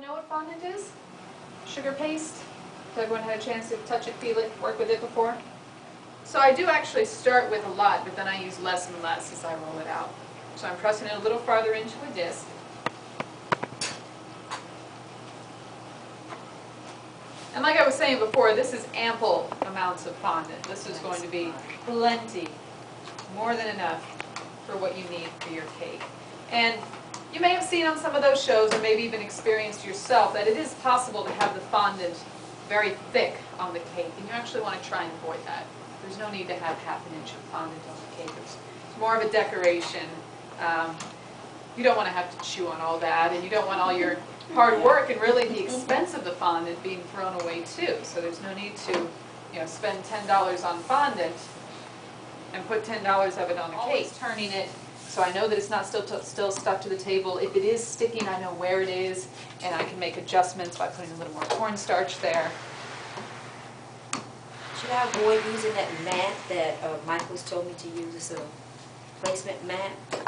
know what fondant is? Sugar paste? Has everyone had a chance to touch it, feel it, work with it before? So I do actually start with a lot, but then I use less and less as I roll it out. So I'm pressing it a little farther into a disc. And like I was saying before, this is ample amounts of fondant. This is going to be plenty, more than enough for what you need for your cake. And you may have seen on some of those shows, or maybe even experienced yourself, that it is possible to have the fondant very thick on the cake, and you actually want to try and avoid that. There's no need to have half an inch of fondant on the cake. It's more of a decoration. You don't want to have to chew on all that, and you don't want all your hard work and really the expense of the fondant being thrown away too. So there's no need to, spend $10 on fondant and put $10 of it on the cake. Always turning it so I know that it's not still stuck to the table. If it is sticking, I know where it is, and I can make adjustments by putting a little more cornstarch there. Should I avoid using that mat that Michael's told me to use? It's a placement mat? You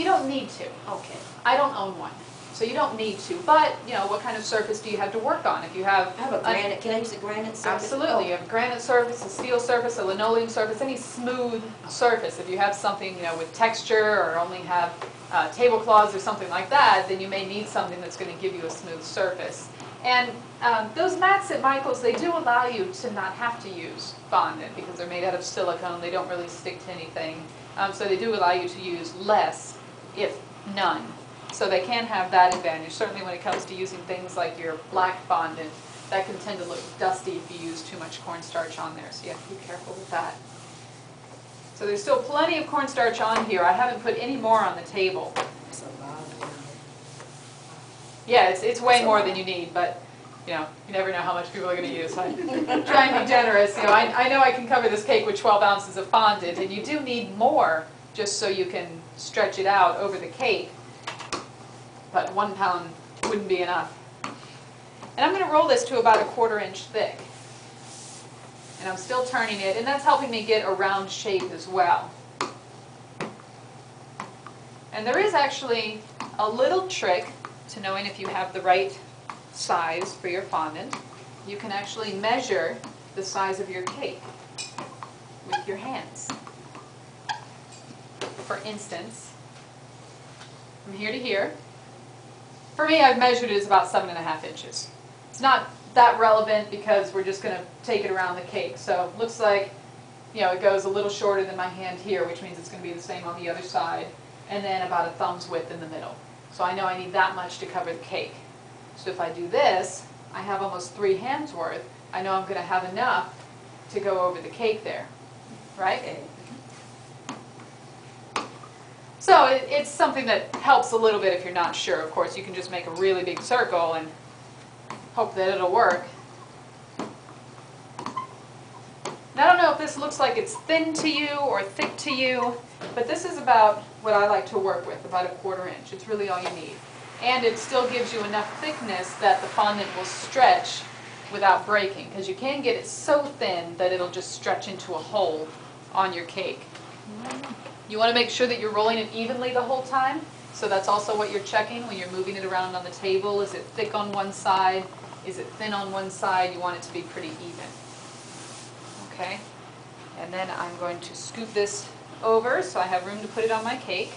don't need to. Okay. I don't own one, so you don't need to. But, what kind of surface do you have to work on? If you have... I have a granite. Can I use a granite surface? Absolutely. Oh. You have a granite surface, a steel surface, a linoleum surface, any smooth surface. If you have something, with texture or only have tablecloths or something like that, then you may need something that's going to give you a smooth surface. And those mats at Michael's, they do allow you to not have to use fondant because they're made out of silicone. They don't really stick to anything. So they do allow you to use less, if none. So they can have that advantage. Certainly when it comes to using things like your black fondant, that can tend to look dusty if you use too much cornstarch on there. So you have to be careful with that. So there's still plenty of cornstarch on here. I haven't put any more on the table. That's a lot. Yeah, it's way more than you need, but you never know how much people are going to use. So I'm trying to be generous. I know I can cover this cake with 12 ounces of fondant, and you do need more just so you can stretch it out over the cake. But 1 pound wouldn't be enough. And I'm going to roll this to about 1/4 inch thick. And I'm still turning it, and that's helping me get a round shape as well. And there is actually a little trick to knowing if you have the right size for your fondant. You can actually measure the size of your cake with your hands. For instance, from here to here, for me I've measured it as about 7.5 inches. It's not that relevant because we're just going to take it around the cake. So it looks like it goes a little shorter than my hand here, which means it's going to be the same on the other side, and then about a thumb's width in the middle. So I know I need that much to cover the cake. So if I do this, I have almost 3 hands worth. I know I'm going to have enough to go over the cake there, right? Okay. So it's something that helps a little bit if you're not sure. Of course, you can just make a really big circle and hope that it'll work. Now, I don't know if this looks like it's thin to you or thick to you, but this is about what I like to work with, about 1/4 inch. It's really all you need. And it still gives you enough thickness that the fondant will stretch without breaking, because you can get it so thin that it'll just stretch into a hole on your cake. You want to make sure that you're rolling it evenly the whole time, so that's also what you're checking when you're moving it around on the table. Is it thick on one side? Is it thin on one side? You want it to be pretty even. Okay? And then I'm going to scoop this over so I have room to put it on my cake.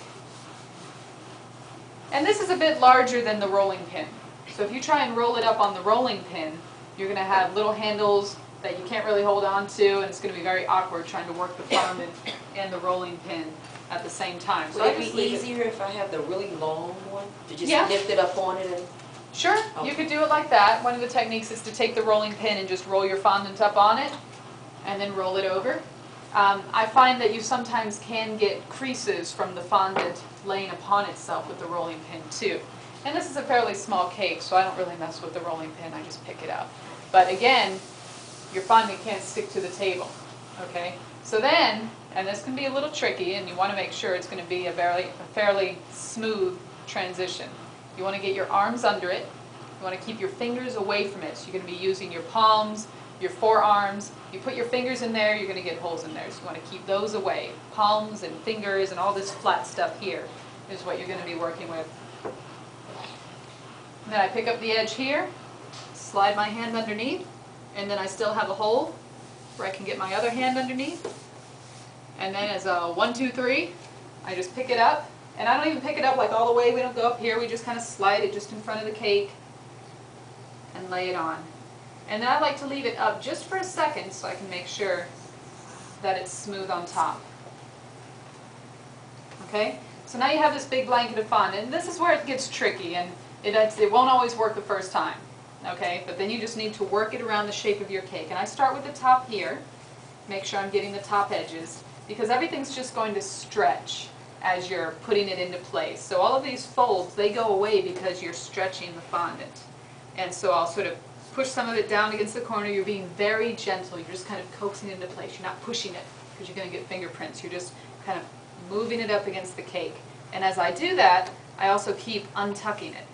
And this is a bit larger than the rolling pin. So if you try and roll it up on the rolling pin, you're going to have little handles that you can't really hold on to, and it's going to be very awkward trying to work the fondant and the rolling pin at the same time. So Would it be easier if I have the really long one? To just lift it up on it? And... Sure, okay. You could do it like that. One of the techniques is to take the rolling pin and just roll your fondant up on it, and then roll it over. I find that you sometimes can get creases from the fondant laying upon itself with the rolling pin too. And this is a fairly small cake, so I don't really mess with the rolling pin, I just pick it up. But again, your fondant can't stick to the table, okay? So then, and this can be a little tricky, and you want to make sure it's going to be a fairly smooth transition. You want to get your arms under it. You want to keep your fingers away from it. So you're going to be using your palms, your forearms. You put your fingers in there, you're going to get holes in there. So you want to keep those away. Palms and fingers and all this flat stuff here is what you're going to be working with. Then I pick up the edge here, slide my hand underneath, and then I still have a hole where I can get my other hand underneath. And then as a 1, 2, 3, I just pick it up. And I don't even pick it up like all the way, we don't go up here, we just kind of slide it just in front of the cake and lay it on. And then I like to leave it up just for a second so I can make sure that it's smooth on top. Okay? So now you have this big blanket of fondant, and this is where it gets tricky, and it won't always work the first time. Okay? But then you just need to work it around the shape of your cake. And I start with the top here, make sure I'm getting the top edges, because everything's just going to stretch as you're putting it into place. So all of these folds, they go away because you're stretching the fondant. And so I'll sort of push some of it down against the corner. You're being very gentle. You're just kind of coaxing it into place. You're not pushing it because you're going to get fingerprints. You're just kind of moving it up against the cake. And as I do that, I also keep untucking it.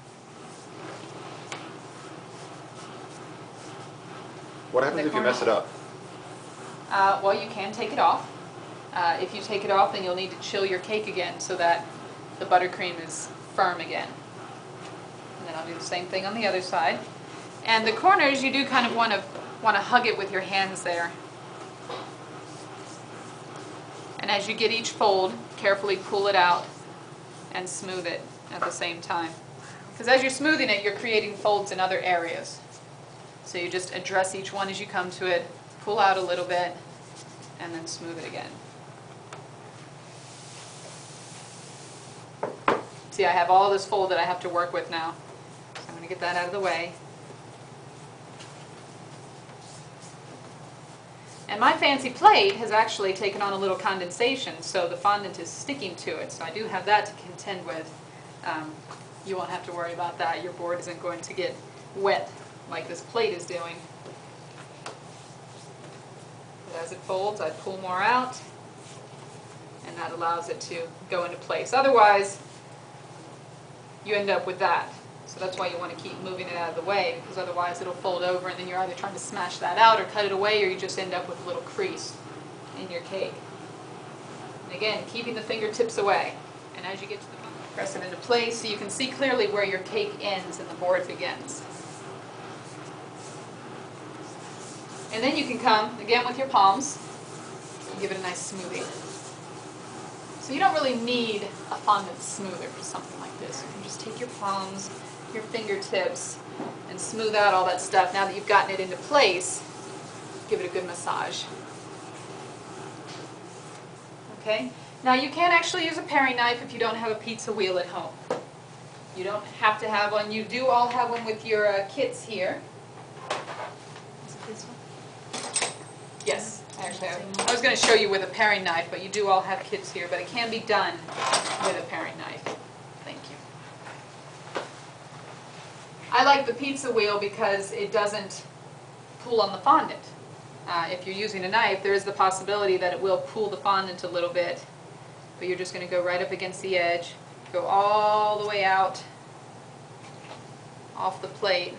What happens if you mess it up? Well, you can take it off. If you take it off, then you'll need to chill your cake again so that the buttercream is firm again. And then I'll do the same thing on the other side. And the corners, you do kind of want to hug it with your hands there. And as you get each fold, carefully pull it out and smooth it at the same time. Because as you're smoothing it, you're creating folds in other areas. So you just address each one as you come to it, pull out a little bit, and then smooth it again. See, I have all this fold that I have to work with now. So I'm going to get that out of the way. And my fancy plate has actually taken on a little condensation, so the fondant is sticking to it. So I do have that to contend with. You won't have to worry about that. Your board isn't going to get wet like this plate is doing. But as it folds, I pull more out, and that allows it to go into place. Otherwise, you end up with that. So that's why you want to keep moving it out of the way, because otherwise it'll fold over and then you're either trying to smash that out or cut it away, or you just end up with a little crease in your cake. And again, keeping the fingertips away. And as you get to the press it into place so you can see clearly where your cake ends and the board begins. And then you can come, again with your palms, and give it a nice smoothie. So you don't really need a fondant smoother for something like this. You can just take your palms, your fingertips, and smooth out all that stuff. Now that you've gotten it into place, give it a good massage. Okay? Now you can actually use a paring knife if you don't have a pizza wheel at home. You don't have to have one. You do all have one with your kits here. Is it this one? Yes, actually. I was going to show you with a paring knife, but you do all have kits here, but it can be done with a paring knife. Thank you. I like the pizza wheel because it doesn't pull on the fondant. If you're using a knife, there is the possibility that it will pull the fondant a little bit, but you're just going to go right up against the edge, go all the way out off the plate.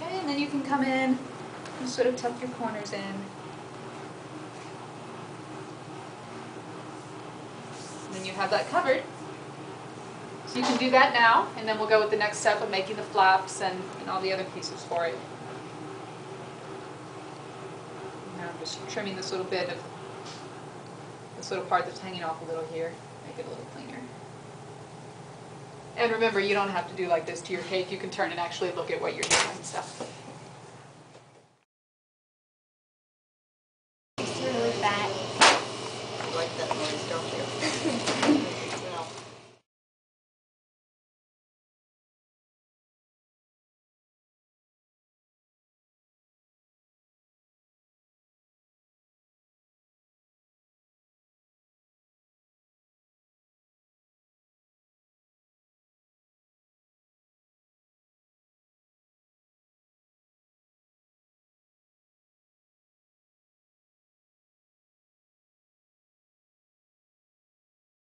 Okay, and then you can come in and sort of tuck your corners in. And then you have that covered. So you can do that now, and then we'll go with the next step of making the flaps and all the other pieces for it. Now I'm just trimming this little bit of this little part that's hanging off a little here, make it a little cleaner. And remember, you don't have to do like this to your cake. You can turn and actually look at what you're doing and stuff.